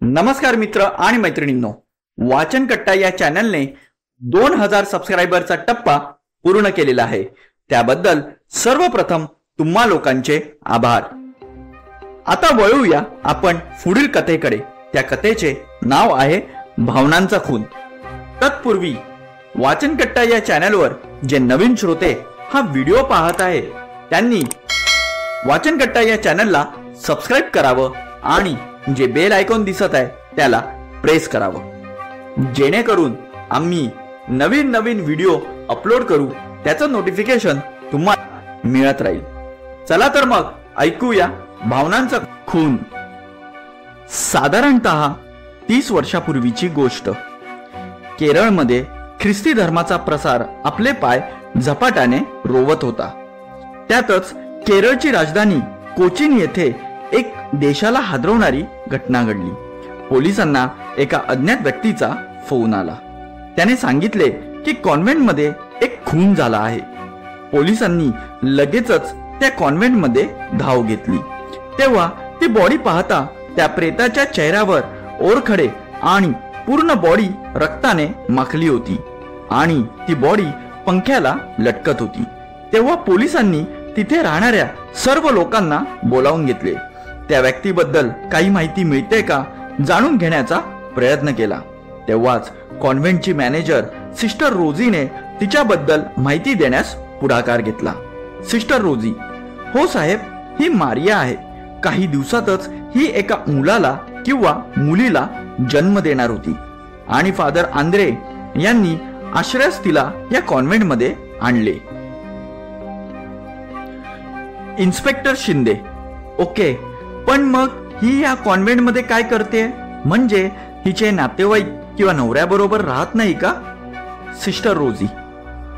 नमस्कार मित्र आणि मैत्रिणींनो, वाचन कट्टा या चॅनलने 2000 सबस्क्रायबरचा टप्पा पूर्ण केलेला आहे। त्याबद्दल सर्वप्रथम तुम्हा लोकांचे आभार। आता वळूया आपण पुढील कथेकडे। त्या कथेचे नाव आहे भावनांचा खून। तत्पूर्वी वाचन कट्टा या चॅनलवर जे नवीन श्रोते हा व्हिडिओ पाहत आहे त्यांनी वाचन कट्टा या चॅनलला सबस्क्राइब करावं आणि जे बेल आयकॉन दिसत आहे त्याला प्रेस करावं, जेणेकरून आम्ही नवीन नवीन व्हिडिओ अपलोड करू त्याचं नोटिफिकेशन तुम्हाला मिळत राहील। चला तर मग ऐकूया भावनांचा खून। साधारणतः 30 वर्षापूर्वीची गोष्ट। केरळमध्ये ख्रिस्ती धर्माचा प्रसार आपले पाय झपाट्याने रोवत होता। त्यातच केरळची राजधानी कोचीन येथे एक देशाला हादरवणारी घटना घडली। पोलिसांना एका अज्ञात व्यक्तीचा फोन आला। त्याने सांगितले की कॉन्व्हेंटमध्ये एक खून झाला आहे। पोलिसांनी लगेचच त्या कॉन्व्हेंटमध्ये धाव घेतली। तेव्हा ती बॉडी पाहता त्या प्रेताच्या चेहऱ्यावर ओरखडे आणि पूर्ण बॉडी रक्ताने माखली होती आणि ती बॉडी पंख्याला लटकत होती। तेव्हा पोलिसांनी तिथे राहणाऱ्या सर्व लोकांना बोलावून घेतले। त्या व्यक्तीबद्दल काही माहिती मिळते का जाणून घेण्याचा प्रयत्न केला। तेव्हाच कॉन्व्हेंटची मॅनेजर सिस्टर रोजीने तिच्याबद्दल माहिती देण्यास पुढाकार घेतला। सिस्टर रोजी: हो साहेब, ही मारिया आहे। काही दिवसातच ही एका मुलाला किंवा मुलीला जन्म देणार होती आणि फादर आंद्रे यांनी आश्रयास तिला या कॉन्व्हेंटमध्ये आणले। इन्स्पेक्टर शिंदे: ओके, पण मग ही या कॉन्व्हेंटमध्ये काय करते? म्हणजे हिचे नातेवाईक किंवा नवऱ्याबरोबर राहत नाही का? सिस्टर रोजी: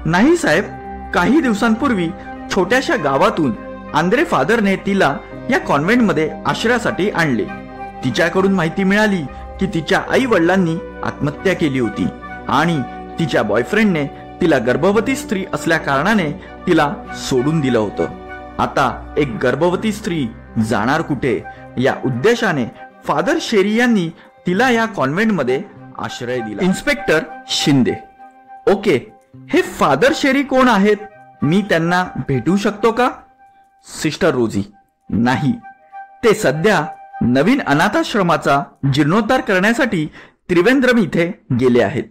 नाही साहेब, काही दिवसांपूर्वी छोट्याशा गावातून आंद्रे फादरने तिला या कॉन्व्हेंटमध्ये आश्रयासाठी आणले। तिच्याकडून माहिती मिळाली की तिच्या आई वडिलांनी आत्महत्या केली होती आणि तिच्या बॉयफ्रेंडने तिला गर्भवती स्त्री असल्या कारणाने तिला सोडून दिलं होतं। आता एक गर्भवती स्त्री जाणार कुठे या उद्देशाने फादर शेरी यांनी तिला या कॉन्व्हेंटमध्ये आश्रय दिला। इन्स्पेक्टर शिंदे: ओके, हे फादर शेरी कोण आहेत? मी त्यांना भेटू शकतो का? सिस्टर रोजी: नाही, ते सध्या नवीन अनाथाश्रमाचा जीर्णोद्धार करण्यासाठी त्रिवेंद्रम इथे गेले आहेत।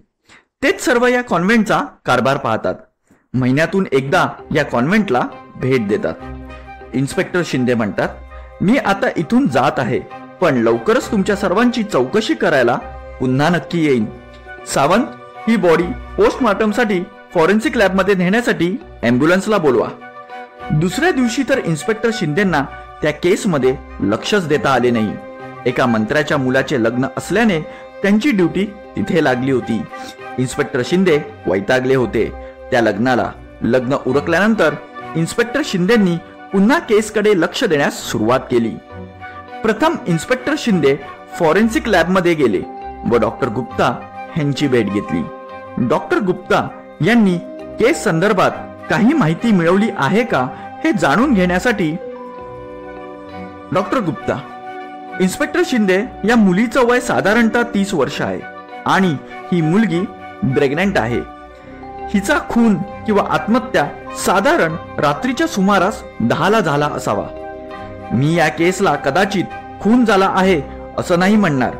तेच सर्व या कॉन्व्हेंटचा कारभार पाहतात। महिन्यातून एकदा या कॉन्व्हेंटला भेट देतात। इन्स्पेक्टर शिंदे म्हणतात, मी आता इथून जात आहे, पण लवकरच तुमच्या सर्वांची चौकशी करायला पुन्हा नक्की येईन। सावंत, ही बॉडी पोस्टमॉर्टमसाठी फॉरेन्सिक लॅबमध्ये नेण्यासाठी ॲम्ब्युलन्सला बोलवा। दुसऱ्या दिवशी तर इन्स्पेक्टर शिंदेंना त्या केसमध्ये लक्षच देता आले नाही। एका मंत्र्याच्या मुलाचे लग्न असल्याने त्यांची ड्युटी तिथे लागली होती। इन्स्पेक्टर शिंदे वैतागले होते। त्या लग्न उरकल्यानंतर इन्स्पेक्टर शिंदेंनी पुन्हा केसकडे लक्ष देण्यास सुरुवात केली। प्रथम इन्स्पेक्टर शिंदे फॉरेन्सिक लॅबमध्ये गेले व डॉक्टर गुप्ता यांची भेट घेतली। डॉक्टर गुप्ता यांनी केस संदर्भात काही माहिती मिळवली आहे का हे जाणून घेण्यासाठी डॉक्टर गुप्ता: इन्स्पेक्टर शिंदे, या मुलीचं वय साधारणतः 30 वर्ष आहे आणि ही मुलगी प्रेग्नंट आहे। हिचा खून किंवा आत्महत्या साधारण रात्रीच्या सुमारास 10ला झाला असावा। मी या केसला कदाचित खून झाला आहे असं नाही म्हणणार,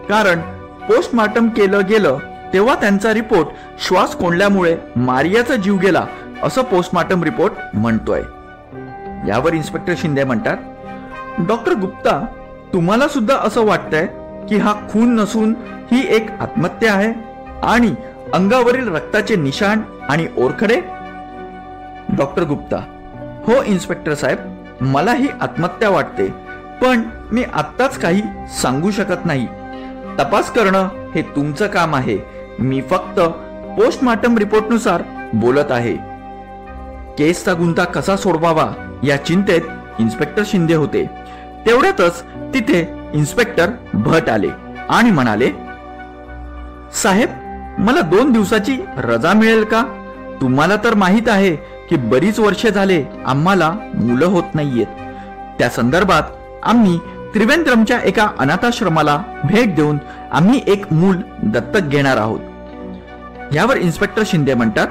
कारण पोस्टमॉर्टम केलं गेलं तेव्हा त्यांचा रिपोर्ट श्वास कोंडल्यामुळे मारियाचा जीव गेला असं पोस्टमॉर्टम रिपोर्ट म्हणतोय। यावर इन्स्पेक्टर शिंदे म्हणतात, डॉक्टर गुप्ता, तुम्हाला सुद्धा असं वाटतंय की हा खून नसून ही एक आत्महत्या आहे आणि अंगावरील रक्ताचे निशाण आणि ओरखडे? डॉक्टर गुप्ता: हो इन्स्पेक्टर साहेब, मला ही आत्महत्या वाटते, पण मी आत्ताच काही सांगू शकत नाही। तपास करणं हे तुमचं काम आहे। मी फक्त पोस्टमॉर्टम रिपोर्टनुसार बोलत आहे। केसचा गुंता कसा सोडवावा या चिंतेत इन्स्पेक्टर शिंदे होते। तेवढ्यातच तिथे इन्स्पेक्टर भट आले आणि म्हणाले, साहेब, मला 2 दिवसाची रजा मिळेल का? तुम्हाला तर माहित आहे की बरीच वर्षे झाले आम्हाला मुलं होत नाहीयेत. त्या संदर्भात आम्ही त्रिवेंद्रमच्या एका अनाथाश्रमाला भेट देऊन आम्ही एक मूल दत्तक घेणार आहोत. यावर इन्स्पेक्टर शिंदे म्हणतात,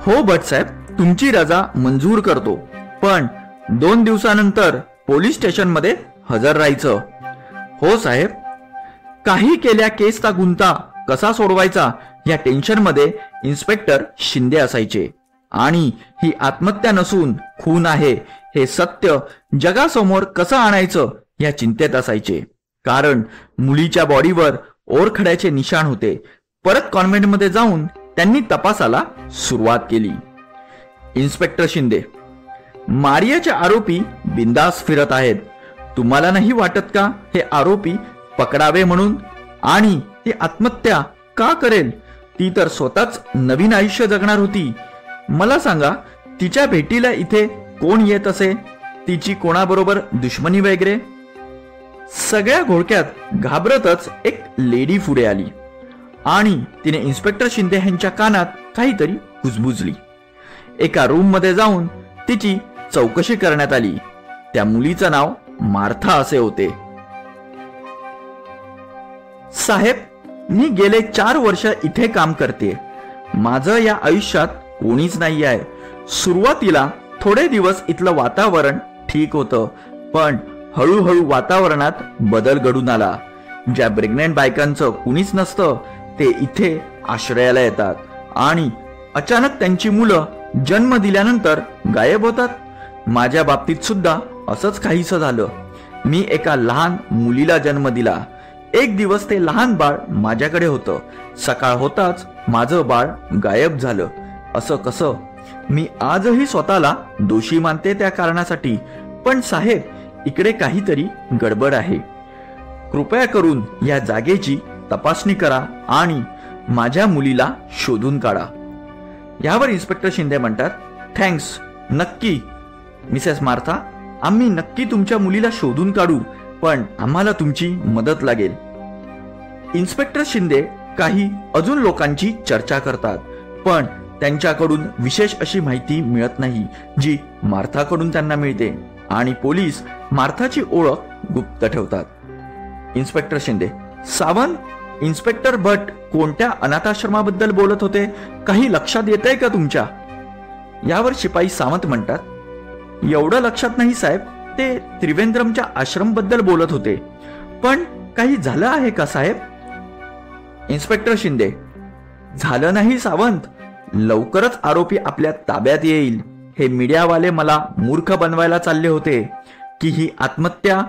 हो भट साहेब, तुमची रजा मंजूर करतो, पण 2 दिवसानंतर पोलीस स्टेशनमध्ये हजर राहायचं. हो साहेब. काही केल्या केसचा गुंता कसा सोडवायचा या टेन्शनमध्ये इन्स्पेक्टर शिंदे असायचे आणि ही आत्महत्या नसून खून आहे हे सत्य जगासमोर कसं आणायचं या चिंतेत असायचे. कारण मुलीच्या बॉडीवर ओरखड्याचे निशाण होते. परत कॉन्व्हेंटमध्ये जाऊन त्यांनी तपासाला सुरुवात केली. इन्स्पेक्टर शिंदे, मारियाचे आरोपी बिंदास फिरत आहेत. तुम्हाला नाही वाटत का हे आरोपी पकडावे म्हणून? आणि ती आत्महत्या का करेल? ती तर स्वतःच नवीन आयुष्य जगणार होती. मला सांगा, तिच्या भेटीला इथे कोण येत असे? तिची कोणाबरोबर दुश्मनी वगैरे? सगळ्या घोळक्यात घाबरतच एक लेडी पुढे आली आणि तिने इन्स्पेक्टर शिंदे यांच्या कानात काहीतरी कुजबुजली. एका रूम मध्ये जाऊन तिची चौकशी करण्यात आली. त्या मुलीचं नाव मार्था असे होते. साहेब, मी गेले 4 वर्ष इथे काम करते. माझं या आयुष्यात कोणीच नाही आहे. सुरुवातीला थोडे दिवस इथलं वातावरण ठीक होतं, पण हळूहळू वातावरणात बदल घडून आला. ज्या प्रेग्नेंट बायकांचं कुणीच नसतं ते इथे आश्रयाला येतात आणि अचानक त्यांची मुलं जन्म दिल्यानंतर गायब होतात. माझ्या बाबतीत सुद्धा असंच काहीसं झालं. मी एका लहान मुलीला जन्म दिला. एक दिवस ते लहान बाळ माझ्याकडे होतं. सकाळ होताच माझं बाळ गायब झालं. असं कसं? मी आजही स्वतःला दोषी मानते त्या कारणासाठी. पण साहेब, इकडे काहीतरी गडबड आहे. कृपया करून या जागेची तपासणी करा आणि माझ्या मुलीला शोधून काढा. यावर इन्स्पेक्टर शिंदे म्हणतात, थँक्स, नक्की मिसेस मार्था, आम्ही नक्की तुमच्या मुलीला शोधून काढू, पण आम्हाला तुमची मदत लागेल. इन्स्पेक्टर शिंदे काही अजून लोकांची चर्चा करतात, पण त्यांच्याकडून विशेष अशी माहिती मिळत नाही जी मार्थाकडून त्यांना मिळते आणि पोलीस मार्थाची ओळख गुप्त ठेवतात. इन्स्पेक्टर शिंदे, सावंत, इन्स्पेक्टर भट कोणत्या अनाथाश्रमाबद्दल बोलत होते? काही लक्षात येतंय का तुमच्या? यावर शिपाई सावंत म्हणतात, एवढं लक्षात नाही साहेब. ते त्रिवेंद्रमच्या आश्रमबद्दल बोलत होते. पण काही झालं आहे का साहेब? इन्स्पेक्टर शिंदे, झालं नाही सावंत. लवकरच आरोपी आपल्या ताब्यात येईल. हे मीडियावाले मला मूर्ख बनवायला चालले होते की ही आत्महत्या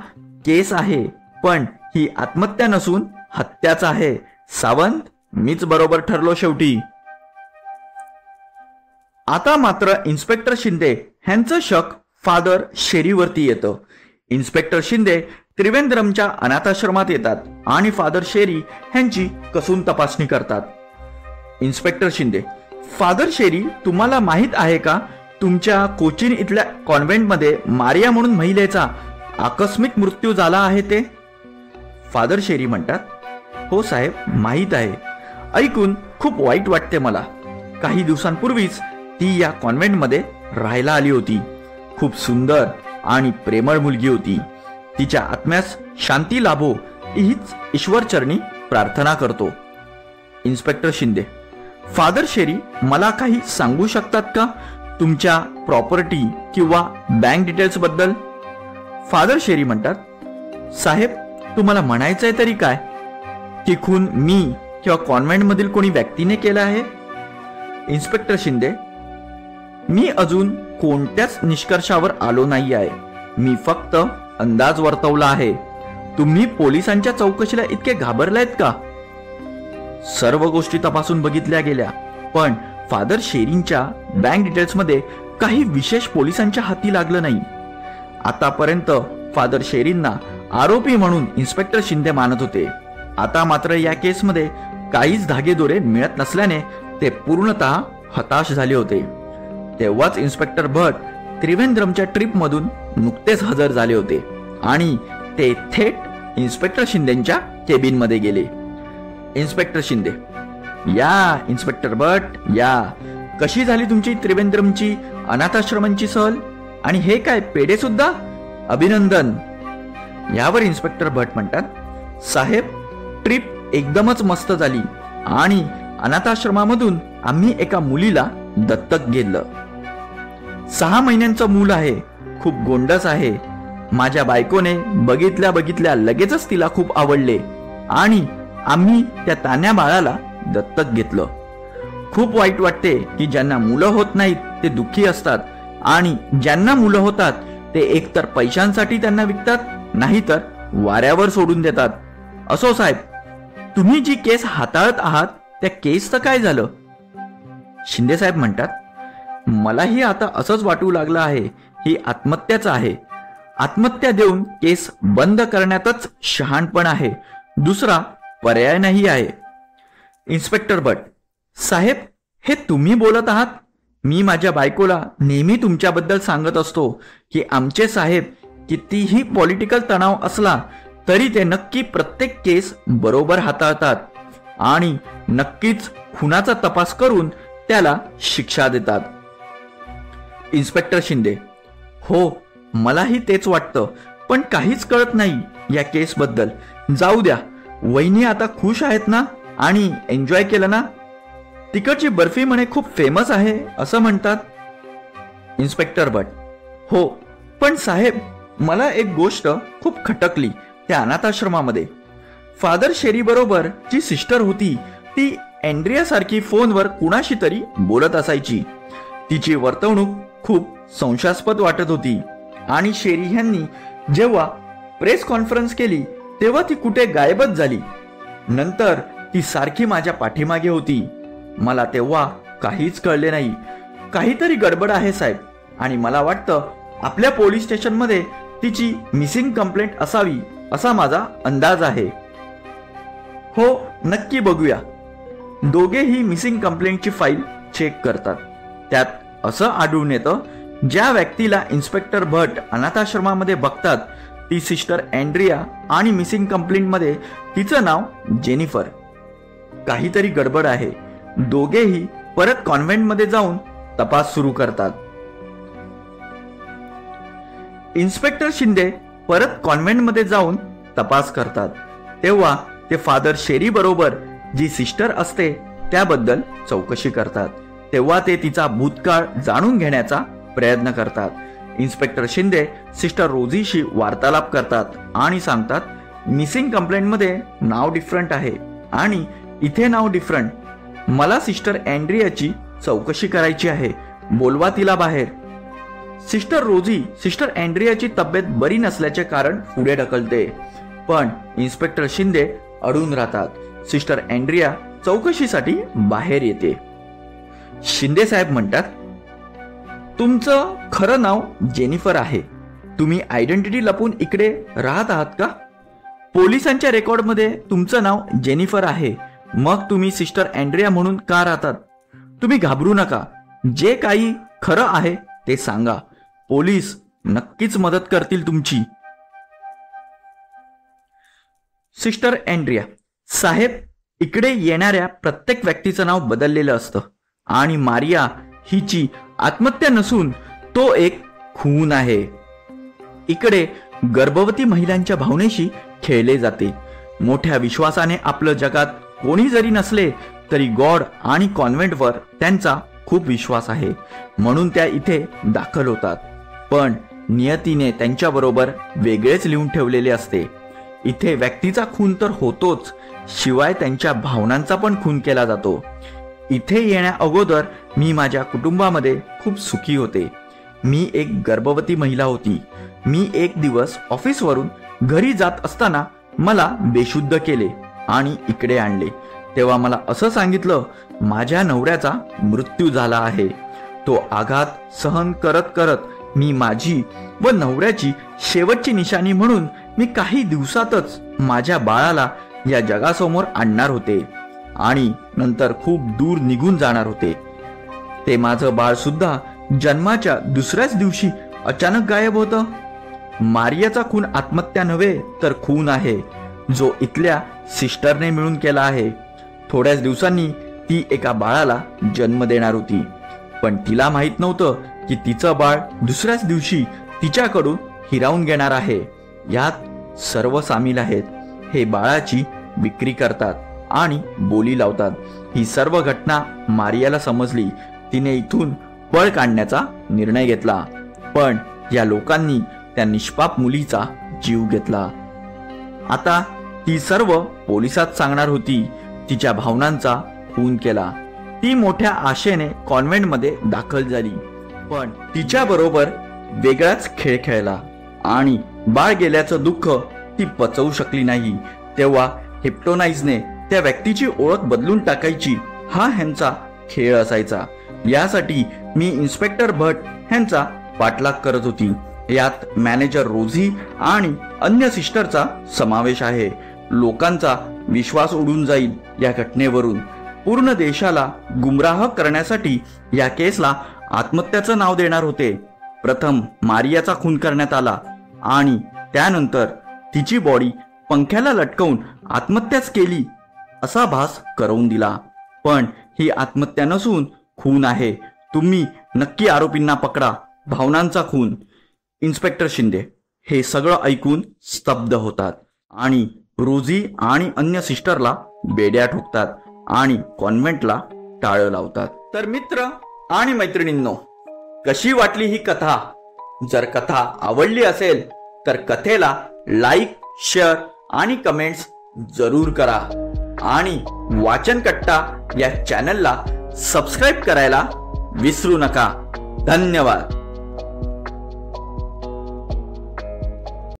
केस आहे, पण ही आत्महत्या नसून हत्याच आहे. सावंत, मीच बरोबर ठरलो शेवटी. आता मात्र इन्स्पेक्टर शिंदे यांचं शक फादर शेरीवरती येतं. इन्स्पेक्टर शिंदे त्रिवेंद्रमच्या अनाथाश्रमात येतात आणि फादर शेरी यांची कसून तपासणी करतात. इन्स्पेक्टर शिंदे, फादर शेरी, तुम्हाला माहित आहे का तुमच्या कोचीन इथल्या कॉन्व्हेंटमध्ये मारिया म्हणून महिलेचा आकस्मिक मृत्यू झाला आहे ते? फादर शेरी म्हणतात, हो साहेब, माहीत आहे. ऐकून खूप वाईट वाटते मला. काही दिवसांपूर्वीच ती या कॉन्व्हेंटमध्ये राहायला आली होती. खूप सुंदर आणि प्रेमळ मुलगी होती. तिच्या आत्म्यास शांती लाभो हीच ईश्वरचरणी प्रार्थना करतो. इन्स्पेक्टर शिंदे, फादर शेरी, मला काही सांगू शकतात का तुमच्या प्रॉपर्टी किंवा बँक डिटेल्स बद्दल? फादर शेरी म्हणतात, साहेब, तुम्हाला म्हणायचंय तरी काय की खून मी किंवा कॉन्व्हेंट मधील कोणी व्यक्तीने केला आहे? इन्स्पेक्टर शिंदे, मी अजून कोणत्याच निष्कर्षावर आलो नाही आहे. मी फक्त अंदाज वर्तवला आहे. तुम्ही पोलिसांच्या चौकशीला इतके घाबरलायत का? सर्व गोष्टी तपासून बघितल्या गेल्या, पण फादर शेरींच्या बँक डिटेल्समध्ये काही विशेष पोलिसांच्या हाती लागलं नाही. आतापर्यंत फादर शेरींना आरोपी म्हणून इन्स्पेक्टर शिंदे मानत होते. आता मात्र या केसमध्ये काहीच धागेदोरे मिळत नसल्याने ते पूर्णतः हताश झाले होते. तेव्हाच इन्स्पेक्टर भट त्रिवेंद्रमच्या ट्रिपमधून नुकतेच हजर झाले होते आणि ते थेट इन्स्पेक्टर शिंदेच्या केबिनमध्ये गेले. इन्स्पेक्टर शिंदे, या इन्स्पेक्टर भट या. कशी झाली तुमची त्रिवेंद्रमची अनाथाश्रमांची सहल? आणि हे काय, पेढे सुद्धा? अभिनंदन. यावर इन्स्पेक्टर भट म्हणतात, साहेब, ट्रिप एकदमच मस्त झाली आणि अनाथाश्रमामधून आम्ही एका मुलीला दत्तक घेतलं. 6 महिन्यांचं मूल आहे, खूप गोंडस आहे. माझ्या बायकोने बघितल्या लगेचच तिला खूप आवडले आणि आम्ही त्या तान्या बाळाला दत्तक घेतलं. खूप वाईट वाटते की ज्यांना मुलं होत नाहीत ते दुःखी असतात आणि ज्यांना मुलं होतात ते एकतर पैशांसाठी त्यांना विकतात, नाहीतर वाऱ्यावर सोडून देतात. असो साहेब, तुम्ही जी केस हाताळत आहात त्या केसचं काय झालं? शिंदे साहेब म्हणतात, मलाही आता असंच वाटू लागलं आहे, ही आत्महत्याच आहे. आत्महत्या देऊन केस बंद करण्यातच शहाणपण आहे, दुसरा पर्याय नाही आहे. इन्स्पेक्टर भट, साहेब, हे तुम्ही बोलत आहात? मी माझ्या बायकोला नेहमी तुमच्याबद्दल सांगत असतो की आमचे साहेब कितीही पॉलिटिकल तणाव असला तरी ते नक्की प्रत्येक केस बरोबर हाताळतात आणि नक्कीच खुनाचा तपास करून त्याला शिक्षा देतात. इन्स्पेक्टर शिंदे, हो, मलाही तेच वाटतं, पण काहीच कळत नाही या केसबद्दल. जाऊ द्या, वहिनी आता खुश आहेत ना आणि एन्जॉय केलं ना? तिकडची बर्फी म्हणे खूप फेमस आहे असं म्हणतात. इन्स्पेक्टर भट, हो, पण साहेब, मला एक गोष्ट खूप खटकली. त्या अनाथाश्रमामध्ये फादर शेरी बरोबर जी सिस्टर होती ती अँड्रिया सारखी फोनवर कुणाशी तरी बोलत असायची. तिची वर्तवणूक खूप संशयास्पद वाटत होती आणि शेरी यांनी जेव्हा प्रेस कॉन्फरन्स केली तेव्हा ती कुठे गायबच झाली. नंतर ती सारखी माझ्या पाठीमागे होती. मला तेव्हा काहीच कळले नाही. काहीतरी गडबड आहे साहेब, आणि मला वाटतं आपल्या पोलीस स्टेशनमध्ये तिची मिसिंग कंप्लेंट असावी असा माझा अंदाज आहे. हो, नक्की बघूया. दोघेही मिसिंग कंप्लेंटची फाईल चेक करतात. त्यात असं आढळून येतं, ज्या व्यक्तीला इन्स्पेक्टर भट अनाथाश्रमामध्ये बघतात ती सिस्टर अँड्रिया आणि मिसिंग कंप्लेंटमध्ये तिचं नाव जेनिफर. काहीतरी गडबड आहे. दोघेही परत कॉन्व्हेंटमध्ये जाऊन तपास सुरू करतात. इन्स्पेक्टर शिंदे परत कॉन्व्हेंटमध्ये जाऊन तपास करतात. तेव्हा ते फादर शेरी बरोबर जी सिस्टर असते त्याबद्दल चौकशी करतात. तेव्हा ते तिचा भूतकाळ जाणून घेण्याचा प्रयत्न करतात. इन्स्पेक्टर शिंदे सिस्टर रोझीशी वार्तालाप करतात आणि सांगतात, मिसिंग कंप्लेंटमध्ये नाव डिफरंट आहे आणि इथे नाव डिफरंट. मला सिस्टर अँड्रियाची चौकशी करायची आहे, बोलवा तिला बाहेर. सिस्टर रोझी सिस्टर अँड्रियाची तब्येत बरी नसल्याचे कारण पुढे ढकलते, पण इन्स्पेक्टर शिंदे अडून राहतात. सिस्टर अँड्रिया चौकशीसाठी बाहेर येते. शिंदे साहेब म्हणतात, तुमचं खरं नाव जेनिफर आहे. तुम्ही आयडेंटिटी लपून इकडे राहत आहात का? पोलिसांच्या रेकॉर्डमध्ये तुमचं नाव जेनिफर आहे, मग तुम्ही सिस्टर अँड्रिया म्हणून का राहतात? तुम्ही घाबरू नका, जे काही खरं आहे ते सांगा. पोलीस नक्कीच मदत करतील तुमची. सिस्टर अँड्रिया, साहेब, इकडे येणाऱ्या प्रत्येक व्यक्तीचं नाव बदललेलं असतं आणि मारिया हिची आत्महत्या नसून तो एक खून आहे. इकडे गर्भवती महिलांच्या भावनेशी खेळले जाते. मोठ्या विश्वासाने आपलं जगात कोणी जरी नसले तरी गॉड आणि कॉन्व्हेंटवर त्यांचा खूप विश्वास आहे, म्हणून त्या इथे दाखल होतात. पण नियतीने त्यांच्याबरोबर वेगळेच लिहून ठेवलेले असते. इथे व्यक्तीचा खून तर होतोच, शिवाय त्यांच्या भावनांचा पण खून केला जातो. इथे येण्या अगोदर मी माझ्या कुटुंबामध्ये खूप सुखी होते. मी एक गर्भवती महिला होती. मी एक दिवस ऑफिसवरून घरी जात असताना मला बेशुद्ध केले आणि इकडे आणले. तेव्हा मला असं सांगितलं, माझ्या नवऱ्याचा मृत्यू झाला आहे. तो आघात सहन करत करत मी माझी व नवऱ्याची शेवटची निशाणी म्हणून मी काही दिवसातच माझ्या बाळाला या जगासमोर आणणार होते आणि नंतर खूप दूर निघून जाणार होते. ते माझं बाळ सुद्धा जन्माच्या दुसऱ्याच दिवशी अचानक गायब होतं. मारियाचा खून आत्महत्या नव्हे तर खून आहे, जो इथल्या सिस्टरने मिळून केला आहे. थोड्याच दिवसांनी ती एका बाळाला जन्म देणार होती. पण तिला माहित नव्हतं की तिचं बाळ दुसऱ्याच दिवशी तिच्याकडून हिरावून घेणार आहे. यात सर्व सामील आहेत. हे बाळाची विक्री करतात आणि बोली लावतात. ही सर्व घटना मारियाला समजली. तिने इथून पळ काढण्याचा निर्णय घेतला, पण या लोकांनी त्या निष्पाप मुलीचा जीव घेतला. आता ती सर्व पोलिसात सांगणार होती. तिच्या भावनांचा खून केला. ती मोठ्या आशेने कॉन्व्हेंटमध्ये दाखल झाली, पण तिच्या बरोबर वेगळाच खेळ खेळला आणि बाळ गेल्याचं दुःख ती पचवू शकली नाही. तेव्हा हिप्नोटाइजने त्या व्यक्तीची ओळख बदलून टाकायची, हा ह्यांचा खेळ असायचा. यासाठी मी इन्स्पेक्टर भट ह्यांचा पाठलाग करत होती. यात मॅनेजर रोझी आणि अन्य सिस्टरचा समावेश आहे. लोकांचा विश्वास उडून जाईल या घटनेवरून. पूर्ण देशाला गुमराह करण्यासाठी या केसला आत्महत्याचं नाव देणार होते. प्रथम मारियाचा खून करण्यात आला आणि त्यानंतर तिची बॉडी पंख्याला लटकवून आत्महत्याच केली असा भास करवून दिला. पण ही आत्महत्या नसून खून आहे. तुम्ही नक्की आरोपींना पकडा. भावनांचा खून. इन्स्पेक्टर शिंदे हे सगळं ऐकून स्तब्ध होतात आणि रोझी आणि अन्य सिस्टरला बेड्या ठोकतात आणि कॉन्व्हेंटला टाळं लावतात. तर मित्र आणि मैत्रिणींनो, कशी वाटली ही कथा? जर कथा आवडली असेल तर कथेला लाईक, शेअर आणि कमेंट्स जरूर करा आणि वाचन कट्टा या चॅनलला सबस्क्राईब करायला विसरू नका. धन्यवाद.